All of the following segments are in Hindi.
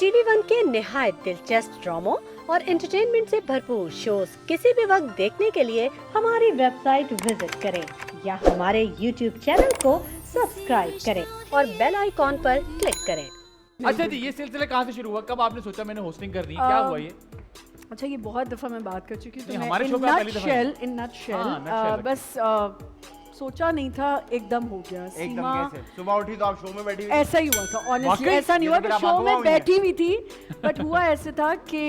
टीवी वन के निहायत दिलचस्प ड्रामों और एंटरटेनमेंट से भरपूर शोज किसी भी वक्त देखने के लिए हमारी वेबसाइट विजिट करें या हमारे यूट्यूब चैनल को सब्सक्राइब करें और बेल आइकॉन पर क्लिक करें। अच्छा जी, ये सिलसिला कहाँ से शुरू हुआ? कब आपने सोचा मैंने होस्टिंग करनी है? क्या हुआ ये? अच्छा, ये बहुत दफा मैं बात कर चुकी हूँ, तो हमारे शो पे पहली दफा इन नटशेल बस सोचा नहीं था, एकदम हो गया। एकदम कैसे? सुबह उठी तो आप शो में बैठी हुई? ऐसा ही हुआ था ऑनेस्टली, वाकई? ऐसा नहीं हुआ ये तो कि मेरा शो में बाबू बैठी हुई थी, बट हुआ ऐसे था कि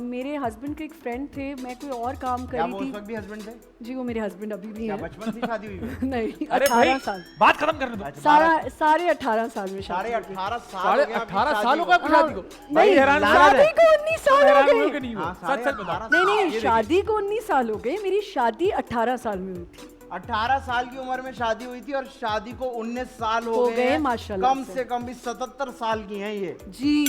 मेरे हस्बैंड के एक फ्रेंड थे, मैं कोई और काम कर क्या रही वो उस थी। वक्त भी हस्बैंड थे? जी, वो मेरे हस्बैंड अभी भी क्या हैं। बचपन से शादी हुई है? नहीं, अरे भाई 18 साल, बात खत्म करने दो। साढ़े 18 साल में साढ़े शादी। 18 साल साढ़े हो गए आपकी 18 साल हो गए आपकी हाँ, शादी को? नहीं, भाई हैरान शादी को 19 साल हो हैरान गए। बोल के नहीं हुआ। हाँ, सच सच बता। 18 नहीं ये नहीं, देखिए। शादी को 19 साल हो गए, मेरी शादी 18 साल में हुई थी। 18 साल की उम्र में शादी हुई थी और शादी को 19 साल हो गए हैं। माशाल्लाह कम से कम भी 77 साल की हैं ये। जी।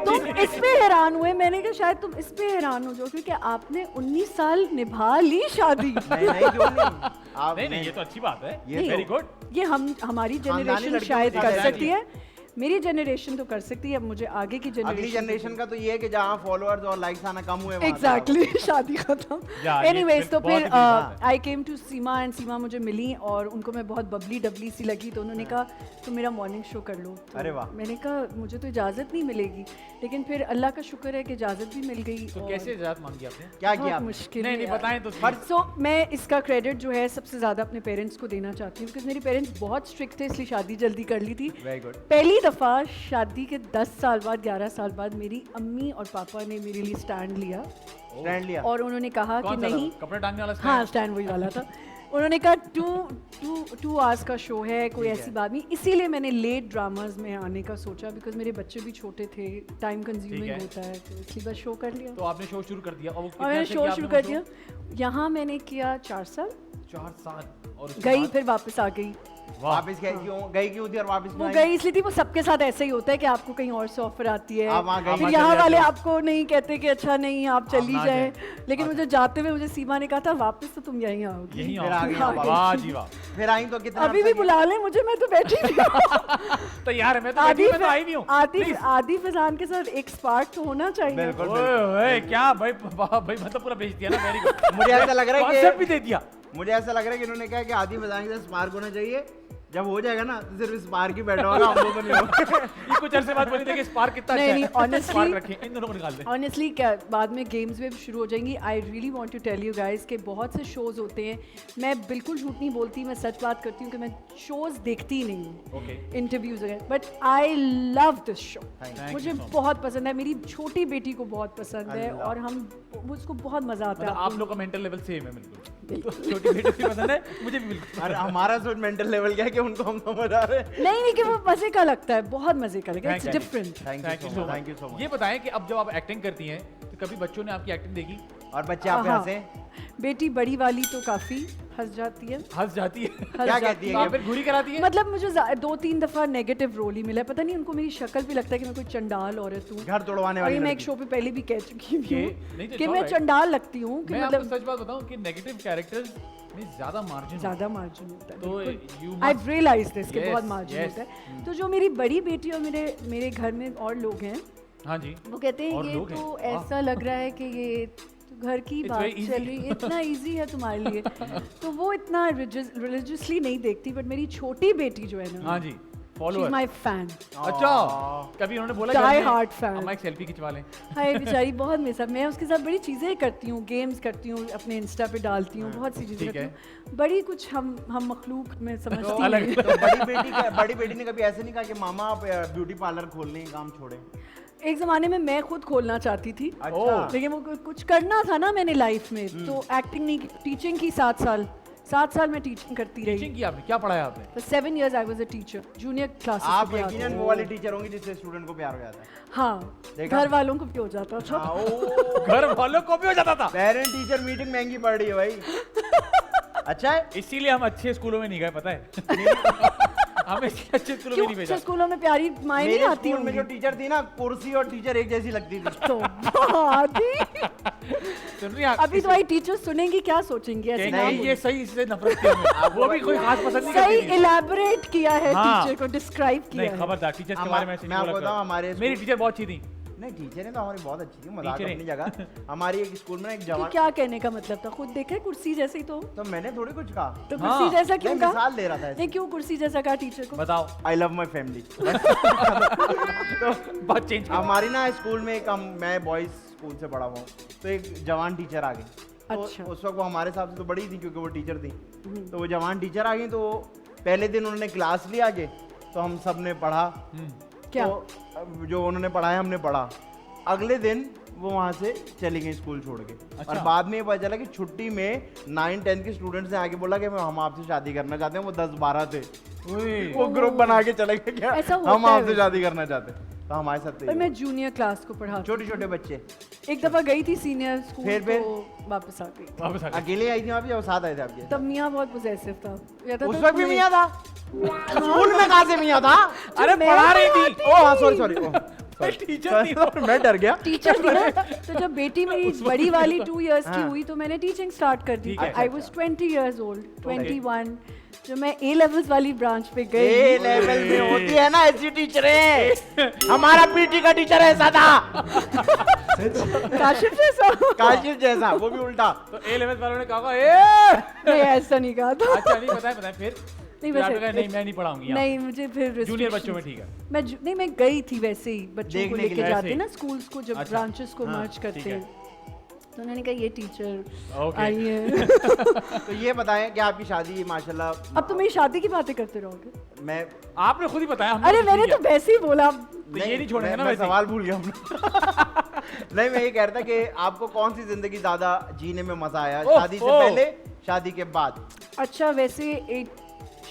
तुम इस पे हैरान हुए, मैंने कहा शायद तुम इस पे हैरान हो जाओ क्योंकि आपने 19 साल निभा ली शादी। नहीं नहीं, क्यों नहीं? आप नहीं, ये तो अच्छी बात है। ये वेरी तो- गुड। ये हमारी खानदानी जनरेशन लड़कियों शायद को कर देखा सकती है, मेरी जनरेशन तो कर सकती है, अब मुझे आगे की अगली जनरेशन का तो ये है कि जहाँ फॉलोअर्स और लाइक्स आना कम हुए वहाँ से एग्जैक्टली शादी खत्म। यार, ये एनीवेज, तो बहुत फिर ही बड़ी बात है। आई केम टू सीमा एंड सीमा मुझे मिली और उनको मैं बहुत बबली डबली सी लगी, तो उन्होंने कहा तुम मेरा मॉर्निंग शो कर लो। तो अरे वाह। मैंने कहा मुझे तो इजाज़त नहीं मिलेगी, लेकिन फिर अल्लाह का शुक्र है कि इजाज़त भी मिल गई। तो और कैसे इजाजत मांगी आपने? क्या किया बहुत आपने? मुश्किल नहीं है नहीं, यार। बताएं तो पर- सही। सो मैं इसका क्रेडिट जो है सबसे ज़्यादा अपने पेरेंट्स को देना चाहती हूँ, बिकॉज मेरे पेरेंट्स बहुत स्ट्रिक्ट थे, इसलिए शादी जल्दी कर ली थी। Very good. पहली दफ़ा शादी के 10 साल बाद 11 साल बाद मेरी अम्मी और पापा ने मेरे लिए स्टैंड लिया स्टैंड लिया। और उन्होंने कहा कि कौन सा था? नहीं, कपड़े टांगने वाला हाँ stand? स्टैंड वही वाला था। उन्होंने कहा टू आवर्स का शो है, कोई ठीक ऐसी है। बात नहीं, इसीलिए मैंने लेट ड्रामाज में आने का सोचा, बिकॉज मेरे बच्चे भी छोटे थे, टाइम ठीक है। कंज्यूमिंग होता है, तो इसलिए बस शो कर लिया। तो आपने शो शुरू कर दिया और वो और कितने मैंने अर्से शो किया शुरू आपने कर वो दिया। यहाँ मैंने किया 4 साल, 4 साल। और उसके गई बाद? फिर वापस आ गई। वाह। वापस गई क्यों थी और वापस वो क्यों आई? गई इसलिए थी, वो सबके साथ ऐसे ही होता है कि आपको कहीं और से ऑफर आती है, आप वहाँ गई। फिर वहाँ यहाँ चले वाले जाते हो। आपको नहीं कहते कि अच्छा नहीं आप चली ना जाए, जाए। लेकिन मुझे जाते हुए मुझे सीमा ने कहा था वापस तो तुम यहीं आओगी। यहीं फिर आ गई आओ। आप वाह जी वाह। फिर आई तो कितना अभी भी अर्सा बुला लें मुझे, मैं तो बैठी थी। तो यार मैं तो आदि मैं तो आई भी हूँ। आदि फजान के साथ एक स्पार्क तो होना चाहिए। बिल्कुल। ओए ओए, क्या भाई भाई मतलब पूरा बेच दिया ना। Very good. किया? मुझे ऐसा लग रहा कॉन्सेप्ट है भी दे दिया। कि इन्होंने कहा कि आदि बजाने के साथ स्पार्क होना चाहिए, जब हो जाएगा ना तो सिर्फ स्पार्क ही बैठा होगा, हम लोग तो नहीं होगा। ये कुछ अरसे बाद बोली थी कि स्पार्क कितना नहीं, अच्छा नहीं, है। honestly- स्पार्क रखें, इन दोनों को निकाल दें। ऑनेस्टली क्या बाद में गेम्स वेब शुरू हो जाएंगी। I really want to tell you guys कि बहुत से शोज होते हैं, मैं बिल्कुल झूठ नहीं बोलती, मैं सच बात करती हूँ कि मैं शोज देखती ही नहीं हूँ, ओके। इंटरव्यूज वगैरह, but I love this show. Thank you मुझे so much. बहुत पसंद है, मेरी छोटी बेटी को बहुत पसंद है अल्लाह। और मुझको बहुत मजा आता मतलब है। आप लोग का मेंटल लेवल सेम है बिल्कुल। तो छोटी बेटी भी पसंद है, मुझे भी बिल्कुल। और हमारा सोच मेंटल लेवल क्या है कि उनको हम समझ आ रहे हैं। नहीं कि वो मजे का लगता है, बहुत मजे का लगता है, Thank it's you. Different. Thank you so much. ये बताएं कि अब जब आप एक्टिंग करती हैं तो कभी बच्चों ने आपकी एक्टिंग देखी? और बच्चे आप पे हाँ। हंसे? बेटी बड़ी वाली तो काफी हंस जाती है, हंस जाती है? हंस क्या जाती कहती है? तो आप फिर घुरी कराती है? मतलब मुझे 2-3 दफा नेगेटिव रोल ही मिला है, पता नहीं उनको मेरी शक्ल भी लगता है कि मैं कोई चंडाल औरत हूँ। घर तोड़वाने और ये वाली मैं एक लड़की। शो पे पहले भी कह चुकी हूँ नहीं तो कि it's मैं all right. चंडाल लगती हूँ कि मैं आपको मतलब सच बात बताऊं कि नेगेटिव कैरेक्टर्स में ज्यादा मार्जिन ज्यादा मार्जिन होता है। तो you I must- realize this कि Yes, बहुत मार्जिन yes. होता है। तो जो मेरी बड़ी बेटी और मेरे घर में और लोग हैं, हाँ जी। वो कहते हैं और ये लोग तो हैं, वाह। ऐसा लग रहा है कि ये तो घर की It's बात very easy. चल रही है, इतना इजी है तुम्हारे लिए। तो वो इतना रिलीजियसली नहीं देखती, बट मेरी छोटी बेटी जो है ना, हाँ जी, she is follower. My fan. अच्छा, कभी उन्होंने बोला Die घर में, hard fan. अम्मा एक सेल्फी खिंचवा लें? हाय बेचारी बहुत मेरे साथ, मैं उसके साथ बड़ी चीज़ें करती हूँ, गेम्स करती हूँ, अपने इंस्टा पे डालती हूँ, बहुत सी चीज़ें ठीक है। करती हूँ, बड़ी कुछ हम मखलूक में समझती अलग- नहीं। तो बड़ी बेटी ने कभी ऐसे नहीं कहा कि मामा आप ब्यूटी पार्लर खोलने का काम छोड़े? एक ज़माने में मैं खुद खोलना चाहती थी, अच्छा। लेकिन वो कुछ करना था ना मैंने लाइफ में, तो एक्टिंग नहीं, टीचिंग की 7 साल मैं टीचिंग करती रही। टीचिंग की आपने? क्या पढ़ाया आपने? For 7 years I was a teacher, junior classes आप में पढ़ाती यकीनन थी। वो वाली टीचर होंगी जिससे स्टूडेंट को प्यार हो जाता है। हाँ, देखा? घर वालों को भी हो जाता था। हाँ, ओ, घर वालों को भी हो जाता था। पेरेंट टीचर मीटिंग महंगी पड़ रही है भाई। अच्छा है। इसीलिए हम अच्छे स्कूलों में नहीं गए, पता है? हमें अच्छे स्कूलों में क्यों नहीं अच्छे भेजा। स्कूलों में प्यारी माएँ नहीं मेरे आती स्कूल में जो होंगी? टीचर थी ना, कुर्सी और टीचर एक जैसी लगती थी। तो आदि सुन रही हैं आप? अभी तुम्हारी टीचर सुनेंगी क्या सोचेंगी ऐसे नहीं, नाम नहीं बोल- ये सही, इससे नफरत की हमें। वो भी कोई खास पसंद नहीं सही करती थी। इलेबोरेट किया है हाँ। टीचर को, डिस्क्राइब किया नहीं है। खबरदार टीचर्स के बारे में ऐसे मैं नहीं आपको बोला बताऊं, करो। हमारे मेरी स्कूल- टीचर बहुत अच्छी थी। नहीं, टीचरें तो हमारी बहुत अच्छी थी, मजाक टीचरें। अपनी जगह। हमारी एक स्कूल में एक कि जवान, क्या कहने का मतलब था? खुद देखा है कुर्सी जैसे ही तो मैंने थोड़ी कुछ कहा, तो हाँ। कुर्सी जैसा क्यों मैं कहा? मिसाल दे रहा था नहीं क्यों कुर्सी जैसा कहा टीचर को? बताओ। I love my family. बहुत चेंज किया। हमारी ना स्कूल में मैं बॉयज स्कूल से पढ़ा हुआ हूँ, तो एक जवान टीचर आ गई। तो अच्छा। उस वक्त वो हमारे हिसाब से तो बड़ी थी क्योंकि वो टीचर थी। तो वो जवान टीचर आ गई, तो पहले दिन उन्होंने क्लास लिया आगे, तो हम सब ने पढ़ा। क्या? तो जो उन्होंने पढ़ाया हमने पढ़ा। अगले दिन वो वहाँ से चली गई स्कूल छोड़ के। अच्छा। और बाद में ये पता चला कि छुट्टी में 9-10 के स्टूडेंट्स ने आके बोला कि हम आपसे शादी करना चाहते हैं। वो 10-12 थे, वो ग्रुप बना के चले गए क्या ऐसा होता हम है आपसे वैसे। शादी करना चाहते हैं। तो हमारे साथ तो पर ये मैं जूनियर क्लास को पढ़ा छोटे छोटे बच्चे। एक दफा गई थी सीनियर स्कूल फिर? तो वापस आ गई। वापस आ गए। अकेले आई थी वहाँ पे या वो साथ आए थे आपके? तब मियाँ बहुत पोजेसिव था। या था उस तो वक्त भी तुम्हें- मियाँ था स्कूल में? कहाँ से मियाँ था? अरे मैं पढ़ा रही थी। ओ हाँ, सॉरी टीचर थी। मैं डर गया। टीचर थी ना। तो जब बेटी मेरी बड़ी वाली 2 इयर्स की हाँ। हुई तो मैंने टीचिंग स्टार्ट कर दी। ठीक है। I was 20 years old, 21। जब मैं ए लेवल्स वाली ब्रांच पे ए गई, लेवल में होती है ना ऐसी टीचरें। हमारा पीटी का टीचर ऐसा था, काशिफ जैसा। काशिफ जैसा, वो भी उल्टा। तो ए लेवल वालों ने कहा ए नहीं ऐसा नहीं कहा था। अच्छा नहीं बताया फिर नहीं फिर वैसे आपने कहा, नहीं मैं नहीं पढ़ाऊंगी यहाँ। नहीं मुझे फिर जूनियर बच्चों में restrictions- ठीक है। नहीं मैं गई थी वैसे ही बच्चों को देखने के लेके लिए, जाते ऐसे हैं ही। ना स्कूल्स को जब अच्छा। ब्रांचेस को हाँ, मर्ज करते ठीक है। हैं। तो उन्होंने कहा ये टीचर ओके। आई है। तो ये बताएं कि आपकी शादी माशाल्लाह। अब तो मेरी शादी की बातें करते रहोगे। मैं आपने खुद ही बताया हमने अरे कुछ मैंने नहीं तो वैसे ही बोला। तो ये नहीं छोड़ेंगे ना मैं वैसे ही। सवाल भूल गया अपना। नहीं, मैं ये कह रहा था कि आपको कौन सी जिंदगी ज्यादा जीने में मजा आया, ओह, शादी से ओह। पहले, शादी के बाद? अच्छा वैसे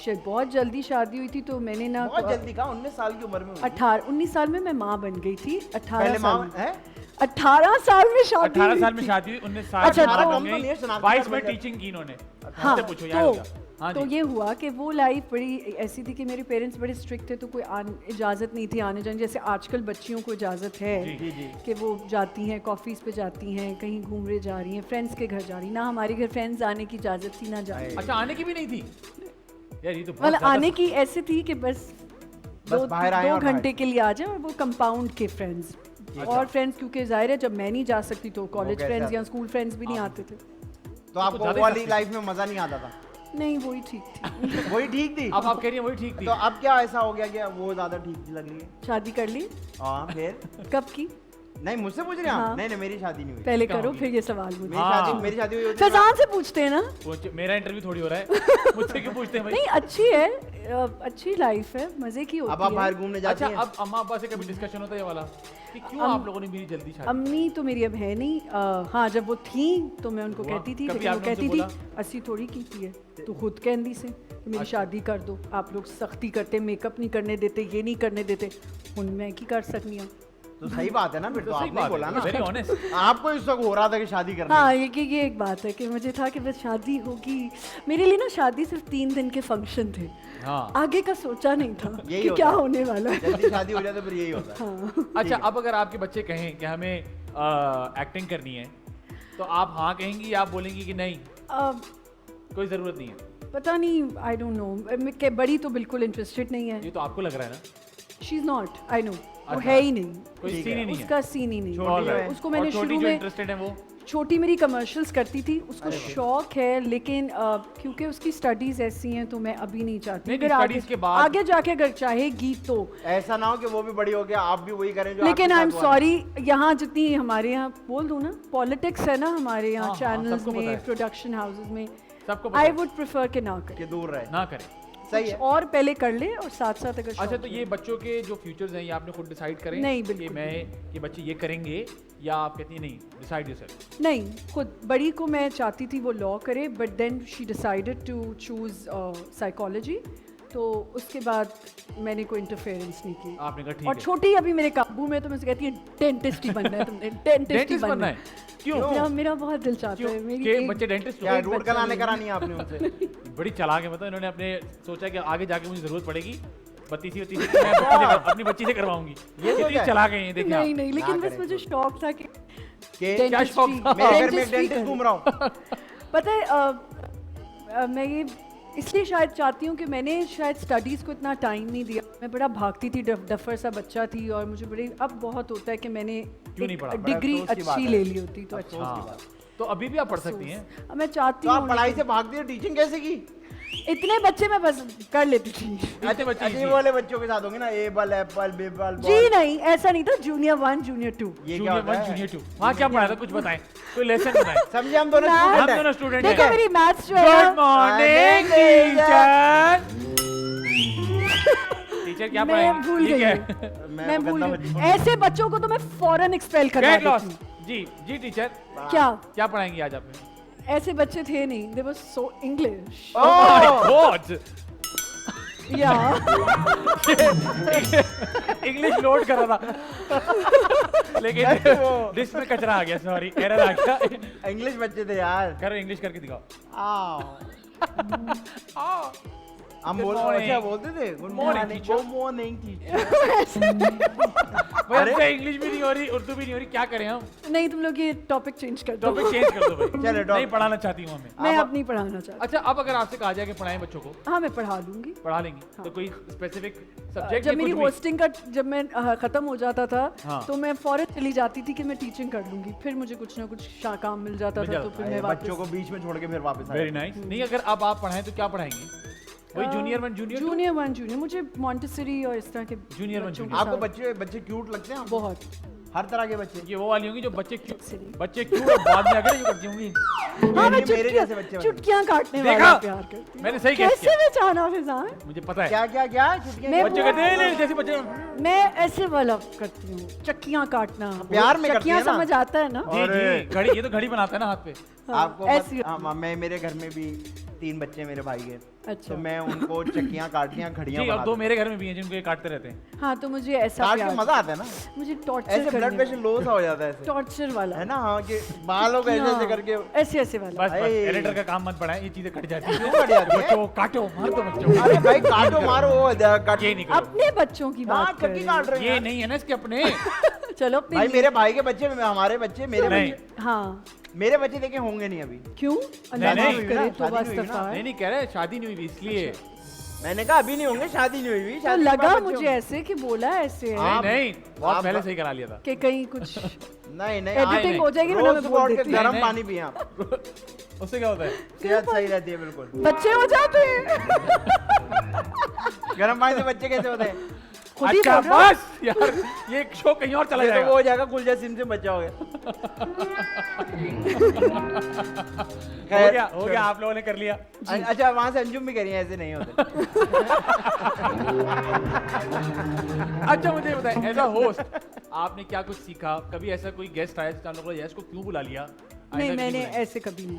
बहुत जल्दी शादी हुई थी तो मैंने ना बहुत जल्दी कहा, 19 साल की उम्र में हुई थी। 19 साल में मैं माँ बन गई थी। 18 पहले साल माँ में। है? 18 साल में शादी 18 हुई साल में थी। शादी हुई, 19 साल अच्छा, में तो- हो कम तो नहीं है, गई, शनाख्त 22 कार्ड में बन गया। टीचिंग की इन्होंने। हाँ हमसे पूछो याद होगा। हाँ तो जी। ये हुआ कि वो लाइफ बड़ी ऐसी थी कि मेरे पेरेंट्स बड़े स्ट्रिक्ट थे तो कोई इजाज़त नहीं थी आने जाने। जैसे आजकल बच्चियों को इजाज़त है जी, जी। कि वो जाती हैं कॉफ़ीज़ पे जाती हैं, कहीं घूमने जा रही हैं, फ्रेंड्स के घर जा रही हैं। ना हमारे घर फ्रेंड्स आने की इजाज़त थी ना जाने। अच्छा आने की भी नहीं थी यार, ये तो बहुत मतलब ज़्यादा- आने की ऐसी थी कि बस बाहर आए दो और घंटे के लिए आ जाए। और वो कंपाउंड के फ्रेंड्स और फ्रेंड्स, क्योंकि जाहिर है जब मैं नहीं जा सकती तो कॉलेज कैसे फ्रेंड्स आते? या स्कूल फ्रेंड्स भी नहीं आते थे। तो आपको ज्यादा वो वाली ही लाइफ में मजा नहीं आता था? नहीं वही ठीक थी। वही ठीक थी। अब आप कह रही हैं वही ठीक थी। तो अब क्या ऐसा हो गया कि वो ज्यादा ठीक लग रही है? शादी कर ली? हाँ, फिर? कब की? नहीं, मुझसे पूछ रहे हैं आप? हाँ। नहीं, मेरी शादी नहीं हुई। पहले कहाँ करो होगी? फिर ये सवाल मुझे। हाँ। मेरी शादी हुई होती है फैजान से पूछते हैं ना। मेरा इंटरव्यू थोड़ी हो रहा है, मुझसे क्यों पूछते हैं भाई? नहीं अच्छी है, अच्छी लाइफ है, मजे की होती अब आप है। बाहर घूमने जाते अच्छा हैं? अब अम्मा अब्बा से कभी डिस्कशन होता है ये वाला कि क्यों आप लोगों ने मेरी जल्दी शादी? अम्मी तो मेरी अब है नहीं। हाँ जब वो थी तो मैं उनको वाह, कहती थी, कभी लेकिन वो आपने कहती उनसे थी असी थोड़ी की है तो खुद कहती से कि मेरी शादी कर दो। आप लोग सख्ती करते, मेकअप नहीं करने देते, ये नहीं करने देते। हुन मैं की कर सकनी हूँ। तो सही बात है ना, फिर तो सही आपने बात बोला है, ना। Very honest. आपको इस वक्त हो रहा था कि शादी करनी हाँ है। ये एक बात है कि मुझे था कि बस शादी होगी। मेरे लिए ना शादी सिर्फ 3 दिन के फंक्शन थे, हाँ आगे का सोचा नहीं था यही कि होता क्या है। होने वाला है। जल्दी शादी हो जाए तो फिर यही होता है। हाँ। अच्छा अब अगर आपके बच्चे कहें कि हमें एक्टिंग करनी है तो आप हाँ कहेंगी या आप बोलेंगी कि नहीं अब कोई ज़रूरत नहीं है? पता नहीं, आई डोंट नो। बड़ी तो बिल्कुल इंटरेस्टेड नहीं है। ये तो आपको लग रहा है ना, she is not, I know. वो अच्छा। है ही नहीं, कोई ठीक सीन ही है। नहीं है। उसका सीन ही नहीं छोटी All जो right. है। उसको मैंने और छोटी शुरू जो में इंटरेस्टेड है वो छोटी मेरी कमर्शियल्स करती थी, उसको शौक है, लेकिन क्योंकि उसकी स्टडीज ऐसी हैं तो मैं अभी नहीं चाहती। नहीं, अगर studies के बाद- आगे जाके अगर चाहेगी तो। ऐसा ना हो कि वो भी बड़ी हो गया, आप भी वही करें जो लेकिन आई आपके एम साथ हुआ। सॉरी, यहाँ जितनी हमारे यहाँ बोल दूँ ना पॉलिटिक्स है ना हमारे यहाँ हाँ, हाँ, चैनल्स सबको पता में, है। प्रोडक्शन हाउसेस में, सबको पता आई है। वुड प्रेफर कि ना कि करें। दूर रहे। ना करें। सही कुछ है। और पहले कर ले और साथ साथ अगर अच्छा शौक तो है। ये बच्चों के जो फ्यूचर्स हैं ये आपने खुद डिसाइड करें नहीं, कि बिल्कुल मैं ये बच्चे ये करेंगे या आप कहती हैं नहीं डिसाइड योरसेल्फ? नहीं, खुद बड़ी को मैं चाहती थी वो लॉ करे, but then she decided to choose psychology. तो उसके बाद मैंने कोई इंटरफेरेंस नहीं की। आपने कहा ठीक और है। छोटी अभी मेरे काबू में, तो मैं उसे कहती है डेंटिस्ट ही बनना है तुमने, डेंटिस्ट ही डेंटिस्ट बनना है? क्यों? मेरा बहुत दिल चाहता क्यों? है मेरी के एक- बच्चे डेंटिस्ट क्या हो? रूट कनाने करानी है आपने उनसे? बड़ी चालाक है, मतलब इन्होंने अपने सोचा कि आगे जाके मुझे जरूरत पड़ेगी बत्ती सी मैं अपनी बच्ची से करवाऊंगी। ये कितनी सोचा है? चालाक है ये, देखिए आप। नहीं नहीं, लेकिन ना बस करें मुझे तो। शौक था कि के क्या शौक था? मेरे घर में एक dentistry डेंटिस्ट करूं। घूम रहा हूँ। पता है मैं ये इसलिए शायद चाहती हूँ कि मैंने शायद स्टडीज़ को इतना टाइम नहीं दिया। मैं बड़ा भागती थी, डफर सा बच्चा थी, और मुझे बड़े अब बहुत होता है कि मैंने क्यों नहीं पढ़ा? डिग्री बड़ा अफसोस की बात अच्छी है। ले ली होती तो अच्छा। हाँ, तो अभी भी आप पढ़ सकती हैं। अब मैं चाहती तो आप हूँ पढ़ाई से भागती हो, टीचिंग कैसे की? इतने बच्चे मैं बस कर लेती थी। इतने बच्चे अजीब इसी- वाले बच्चों के साथ होंगे ना, एबल एप्पल बेबल जी नहीं, ऐसा नहीं था। Junior 1 junior 2। ये क्या जूनियर होता 1 है? जूनियर 2 वहाँ क्या पढ़ाया था, कुछ बताएं, कोई लेसन बताएं। समझे, हम दोनों Math- स्टूडेंट हम हैं। दोनों स्टूडेंट देखो हैं। मेरी मैथ्स जो है गुड ना, मॉर्निंग Morning, टीचर। टीचर क्या मैं पढ़ाएंगी? भूल ठीक गई है। हूँ। मैं मैं भूल गंदा गई। बच्चा। ऐसे बच्चों को तो मैं फौरन एक्सपेल करवा गेट लॉस। देती हूँ। जी जी टीचर, क्या क्या पढ़ाएंगी आज आपने? ऐसे बच्चे थे नहीं, they were so English. My oh, God, या इंग्लिश लोड कर रहा था लेकिन डिस्क में कचरा आ गया, सॉरी एरर आ गया। इंग्लिश बच्चे थे यार। करो इंग्लिश करके दिखाओ। आओ। हम Good बोल morning. क्या बोलते थे? Good Morning, morning, teacher. Good morning teacher. भाई अरे। हमसे इंग्लिश भी नहीं हो रही, उर्दू भी नहीं हो रही, क्या करें हम? नहीं, तुम लोग ये टॉपिक चेंज कर दो। टॉपिक चेंज कर दो भाई। चलो, नहीं पढ़ाना चाहती हूँ हमें। मैं अब नहीं पढ़ाना चाहती। अच्छा, अब अगर आपसे कहा जाए कि पढ़ाएं बच्चों को, हाँ, मैं पढ़ा लूंगी। पढ़ा लेंगी? तो कोई स्पेसिफिक सब्जेक्ट जब मेरी होस्टिंग का जब मैं खत्म हो जाता था, हाँ। तो मैं फौरन चली जाती थी कि मैं टीचिंग कर लूंगी। फिर मुझे कुछ ना कुछ काम मिल जाता मिल था, जाता तो फिर अरे, मैं बच्चों को वापस बीच में छोड़ के फिर वापस वेरी आए। नाइस। नहीं, अगर अब आप पढ़ाएं तो क्या पढ़ाएंगी? वही जूनियर 1 जूनियर 2? जूनियर 1 जूनियर, मुझे मॉन्टेसरी और इस तरह के Junior one, बच्चों के junior। आपको साथ बच्चे बच्चे क्यूट लगते हैं आपको? बहुत। हर तरह के बच्चे। ये वो वाली होंगी जो बच्चे क्यों Silly। बच्चे क्यों और बाद में आकर ये करती होंगी। हाँ, मैं मेरे जैसे बच्चे बने। चुटकियां काटने देखा? वाला प्यार करती हूँ। मैंने सही गेस कैसे किया, मैं चाहना फिजान? मुझे पता है। क्या क्या क्या छुट्टियां? मैं बच्चे कहते हैं नहीं जैसे बच्चे। मैं ऐसे वाला करती हूँ, चक्कियां काटना। प्यार में करती चक्कियां है ना? समझ आता है ना? जी और- जी, घड़ी, ये तो घड़ी बनाता है ना हाथ पे। हाँ, आपको ऐसी मैं मेरे घर में भी 3 बच्चे मेरे भाई के, अच्छा। तो मैं उनको चक्कियां काटनियां घड़ियां जी, और बना 2 देता मेरे घर में भी हैं जिनको ये काटते रहते हैं। हाँ, तो मुझे ऐसा काट के प्यार, मजा आता है ना, मुझे टॉर्चर ऐसे ब्लड प्रेशर करने, लो सा हो जाता है ऐसे, टॉर्चर वाला है ना? हाँ, कि बालों को ऐसे ऐसे करके ऐसे ऐसे वाला। बस बस, अरे। एडिटर का काम मत बढ़ाएं, ये चीजें कट जाती हैं। क्यों कट जाती है? बच्चों काटो, मार दो बच्चों को। अरे भाई काटो मारो, वो काट। ये नहीं करो, अपने बच्चों की हाँ, बात कर चक्की रही काट रहे ये हैं। नहीं है ना इसके अपने। हूँ। चलो अपने भाई लिए- मेरे भाई के बच्चे, हमारे बच्चे, मेरे नहीं। बच्चे, हाँ, मेरे बच्चे देखे होंगे नहीं अभी। क्यों? अल्लाह नहीं, माफ नहीं, करे ना, तो शादी बस नहीं हुई ना। दफा है। नहीं नहीं कह रहे शादी नहीं हुई भी इसलिए। मैंने कहा अभी नहीं होंगे, शादी नहीं हुई, तो शादी के लगा बाद बच्चे मुझे होंगे। ऐसे कि बोला ऐसे है हाँ। नहीं नहीं, बहुत आप- पहले सही करा लिया था। कि कहीं कुछ नहीं नहीं, एडिटिंग नहीं। हो जाएगी, वरना मैं रोज बोल सुबह उठ के देती हूँ। गर्म नहीं। पानी पिए आप, उससे क्या होता है? सेहत सही रहती है बिल्कुल। बच्चे हो जाते हैं। गर्म पानी से बच्चे कैसे होते हैं? खुद ही अच्छा बोल रहा हूँ। बस यार, ये शो कहीं और चला ये तो जाएगा। वो हो जाएगा गुलजा सिम से बच्चा हो गया। हो गया, आप लोगों ने कर लिया। अच्छा, वहां से अंजुम भी करिए, ऐसे नहीं होते। अच्छा मुझे बताएं, एज अ होस्ट आपने क्या कुछ सीखा? कभी ऐसा कोई गेस्ट आया जिसने आप लोगों को यस को क्यों बुला लिया? नहीं, आइंदा क्यों मैंने बुलाएंगे? ऐसे कभी नहीं